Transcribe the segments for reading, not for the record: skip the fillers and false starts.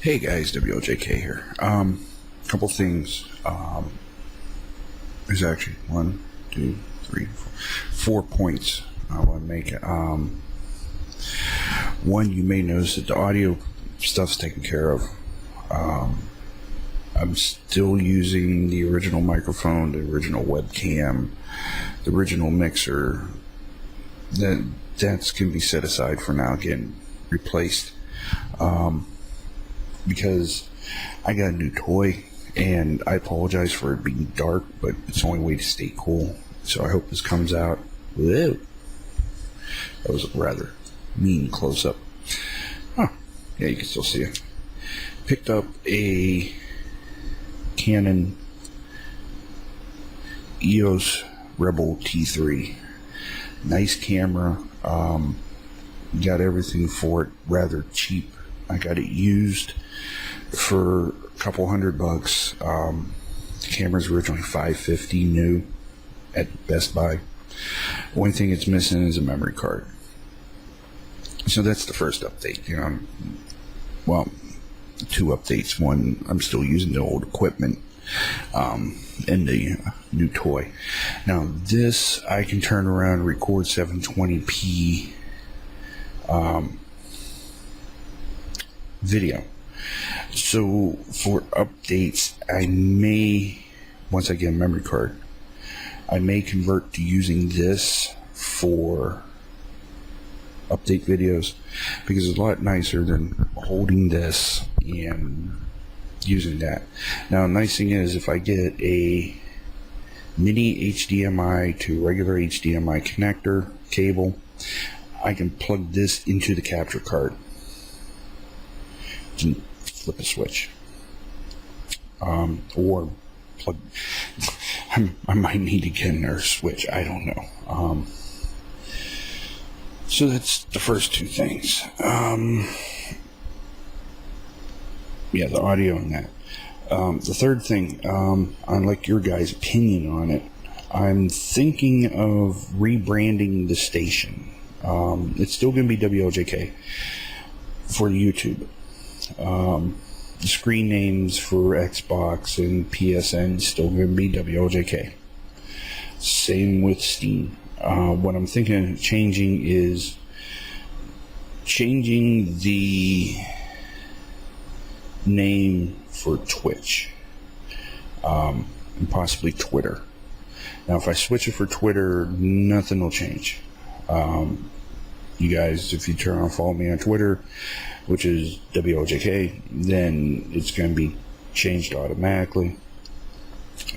Hey guys, WLJK here. Couple things. There's actually 4 points I want to make. One, you may notice that the audio stuff's taken care of. I'm still using the original microphone, the original webcam, the original mixer. That's can be set aside for now, getting replaced. Because I got a new toy, and I apologize for it being dark, but it's the only way to stay cool. So I hope this comes out. Whoa. That was a rather mean close-up. Huh. Yeah, you can still see it. Picked up a Canon EOS Rebel T3. Nice camera. Got everything for it rather cheap. I got it used for a couple $100. The camera's originally $550 new at Best Buy. One thing it's missing is a memory card. So that's the first update. Well, 2 updates. One, I'm still using the old equipment and the new toy. Now this I can turn around and record 720p video. So for updates, I may, once I get a memory card, I may convert to using this for update videos, because it's a lot nicer than holding this and using that. Now, the nice thing is, if I get a mini HDMI to regular HDMI connector cable, I can plug this into the capture card and flip a switch, or plug. I might need to get another switch. I don't know. So that's the first 2 things. Yeah, the audio and that. The third thing, I'd like your guys' opinion on it. I'm thinking of rebranding the station. It's still going to be WLJK for YouTube. The screen names for Xbox and PSN still going to be WLJK. Same with Steam. What I'm thinking of changing is changing the name for Twitch, and possibly Twitter. Now, if I switch it for Twitter, nothing will change. You guys, if you turn on follow me on Twitter, which is WLJK, then it's going to be changed automatically.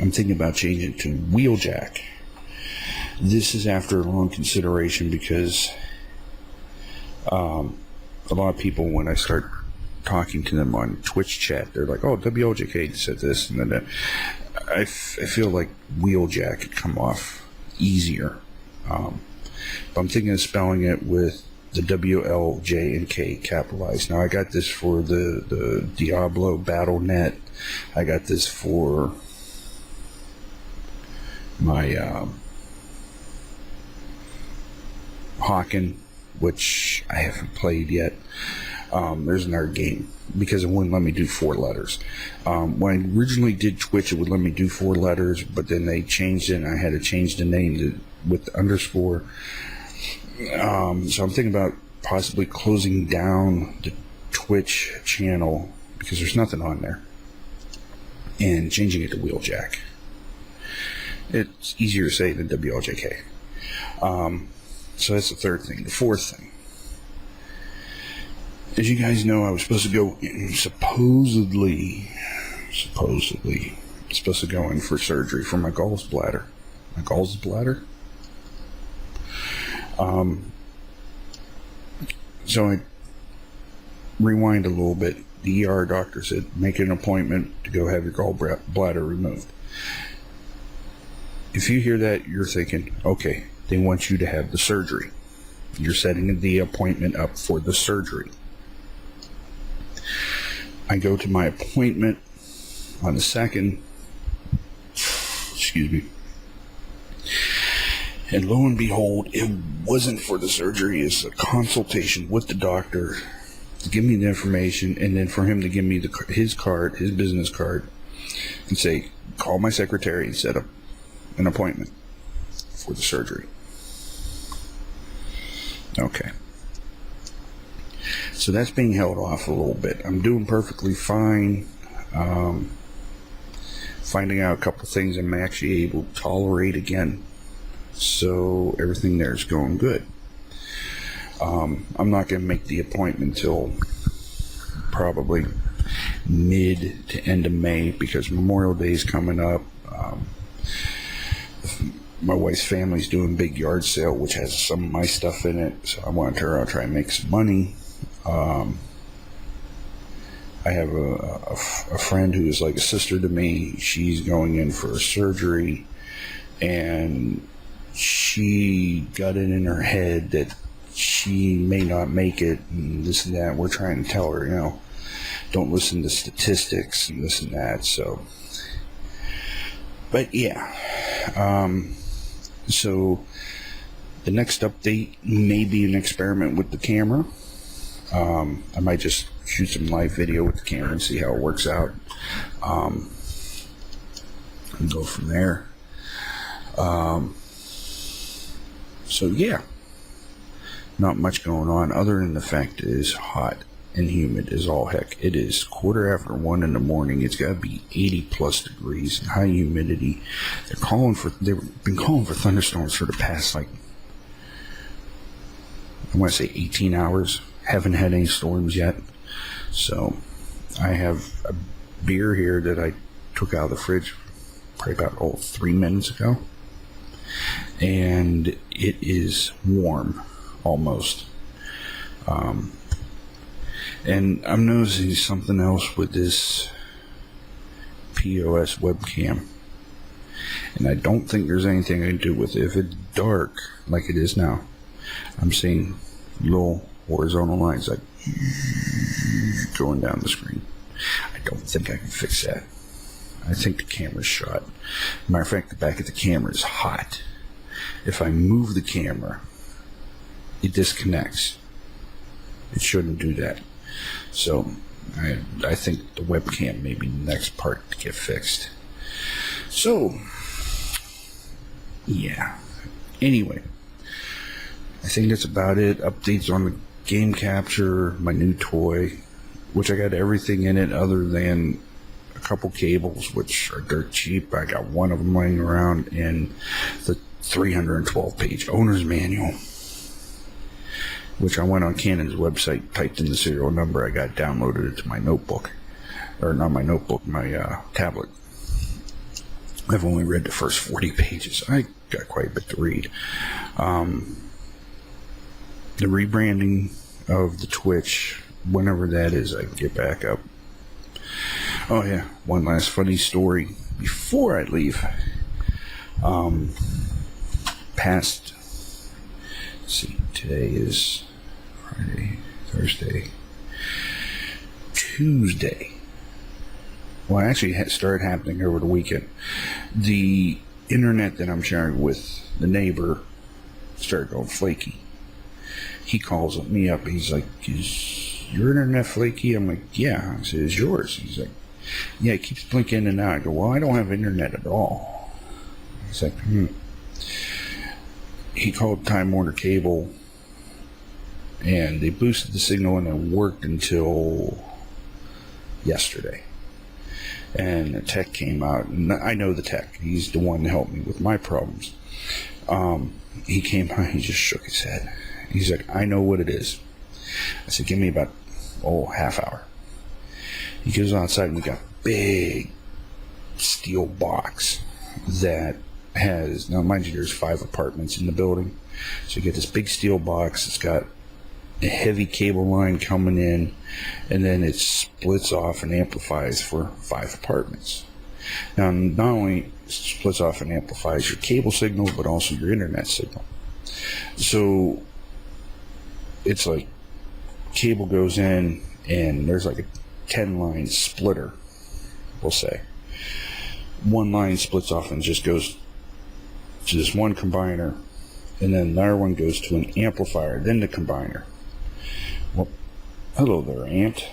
I'm thinking about changing it to Wheeljack. This is after long consideration, because a lot of people, when I start talking to them on Twitch chat, they're like, oh, WLJK said this, and then that. I feel like Wheeljack could come off easier. But I'm thinking of spelling it with the WLJ and K capitalized. Now, I got this for the Diablo Battle.net. I got this for my Hawken, which I haven't played yet. There's another game, because it wouldn't let me do 4 letters. When I originally did Twitch, it would let me do 4 letters, but then they changed it, and I had to change the name with the underscore. So I'm thinking about possibly closing down the Twitch channel, because there's nothing on there, and changing it to Wheeljack. It's easier to say than WLJK. So that's the third thing. The fourth thing, as you guys know, I was supposed to go in, supposedly supposed to go in for surgery for my gallbladder. My gallbladder? So I rewind a little bit. The ER doctor said, make an appointment to go have your gallbladder removed. If you hear that, you're thinking, okay, they want you to have the surgery. You're setting the appointment up for the surgery. I go to my appointment on the 2nd. Excuse me. And lo and behold, it wasn't for the surgery. It's a consultation with the doctor to give me the information, and then for him to give me his business card, and say, call my secretary and set up an appointment for the surgery. Okay. So that's being held off a little bit. I'm doing perfectly fine. Finding out a couple things I'm actually able to tolerate again. So everything there is going good. I'm not going to make the appointment till probably mid to end of May, because Memorial Day is coming up. My wife's family's doing a big yard sale, which has some of my stuff in it, so I wanted her to try and make some money. I have a friend who is like a sister to me. She's going in for a surgery, and she got it in her head that she may not make it, and this and that. We're trying to tell her, don't listen to statistics and this and that. So, but yeah. So the next update may be an experiment with the camera. I might just shoot some live video with the camera and see how it works out, and go from there. So yeah, not much going on other than the fact it is hot and humid as all heck. It is 1:15 in the morning. It's got to be 80 plus degrees and high humidity. They've been calling for thunderstorms for the past, I want to say 18 hours. Haven't had any storms yet. So I have a beer here that I took out of the fridge probably about 3 minutes ago, and it is warm almost. And I'm noticing something else with this POS webcam, and I don't think there's anything I can do with it. If it's dark like it is now, I'm seeing little horizontal lines like going down the screen. I don't think I can fix that. I think the camera's shot. Matter of fact, the back of the camera is hot. If I move the camera, it disconnects. It shouldn't do that. So I think the webcam may be the next part to get fixed. So yeah. Anyway, I think that's about it. Updates on the game capture, my new toy, which I got everything in it other than a couple cables, which are dirt cheap. I got one of them laying around, and the 312-page owner's manual, which I went on Canon's website, typed in the serial number, I got downloaded it to my notebook. Or not my notebook, my tablet. I've only read the first 40 pages. I got quite a bit to read. The rebranding of the Twitch, whenever that is, I can get back up. Oh yeah, one last funny story before I leave. Let's see, today is Friday, Thursday, Tuesday. Well, it actually started happening over the weekend. The internet that I'm sharing with the neighbor started going flaky. He calls me up. He's like, "Is your internet flaky?" I'm like, "Yeah." I said, "Is yours?" He's like, "Yeah, it keeps blinking in and out." I go, "Well, I don't have internet at all." He's like, He called Time Warner Cable, and they boosted the signal, and it worked until yesterday. And the tech came out, and I know the tech. He's the one to help me with my problems. He came out, he just shook his head. He's like, "I know what it is." I said, "Give me about, half hour." He goes outside, and we got a big steel box that has, now mind you, there's 5 apartments in the building. So you get this big steel box. It's got a heavy cable line coming in, and then it splits off and amplifies for 5 apartments. Now, not only splits off and amplifies your cable signal, but also your internet signal. So it's like cable goes in, and there's like a 10-line splitter, we'll say. One line splits off and just goes to this one combiner, and then another one goes to an amplifier, then the combiner. Well, Hello there, Ant.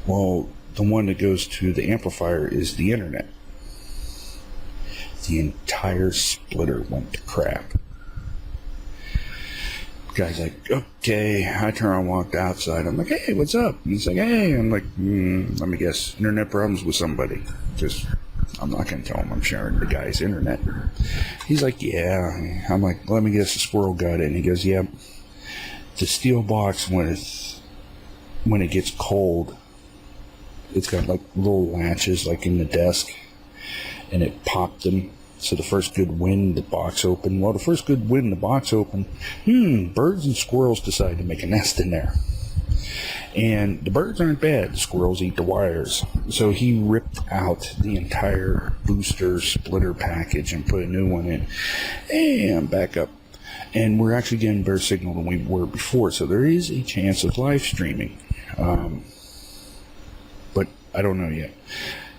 Well, the one that goes to the amplifier is the internet. The entire splitter went to crap. Guy's like, okay. I turn around, walked outside. I'm like, hey, what's up? And he's like, hey. I'm like, let me guess, internet problems with somebody. Just, I'm not going to tell him I'm sharing the guy's internet. He's like, yeah. I'm like, let me guess, the squirrel got it. And he goes, yeah. The steel box, when it gets cold, it's got like little latches like in the desk, and it popped them. So the first good wind, the box opened. Well, the first good wind, the box opened. Birds and squirrels decide to make a nest in there. And the birds aren't bad. The squirrels eat the wires. So he ripped out the entire booster splitter package and put a new one in. And back up. And we're actually getting better signal than we were before. So there is a chance of live streaming. But I don't know yet.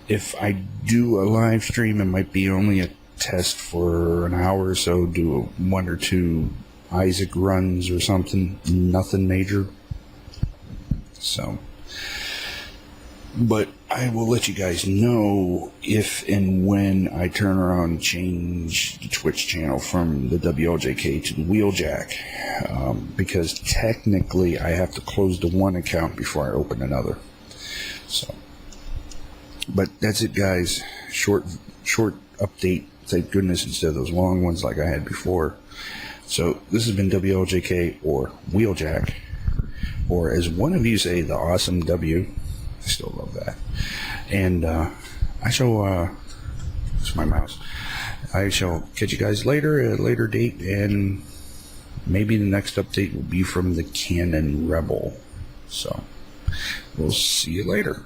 If I do a live stream, it might be only a test for an hour or so, do one or two Isaac runs or something, nothing major. So, but I will let you guys know if and when I turn around and change the Twitch channel from the WLJK to the Wheeljack, because technically I have to close the one account before I open another. So, but that's it, guys. Short update. Thank goodness, instead of those long ones like I had before. So this has been WLJK, or Wheeljack, or as one of you say, the awesome W. I still love that. And I shall, it's my mouse. I shall catch you guys later at a later date, and maybe the next update will be from the Canon Rebel. So we'll see you later.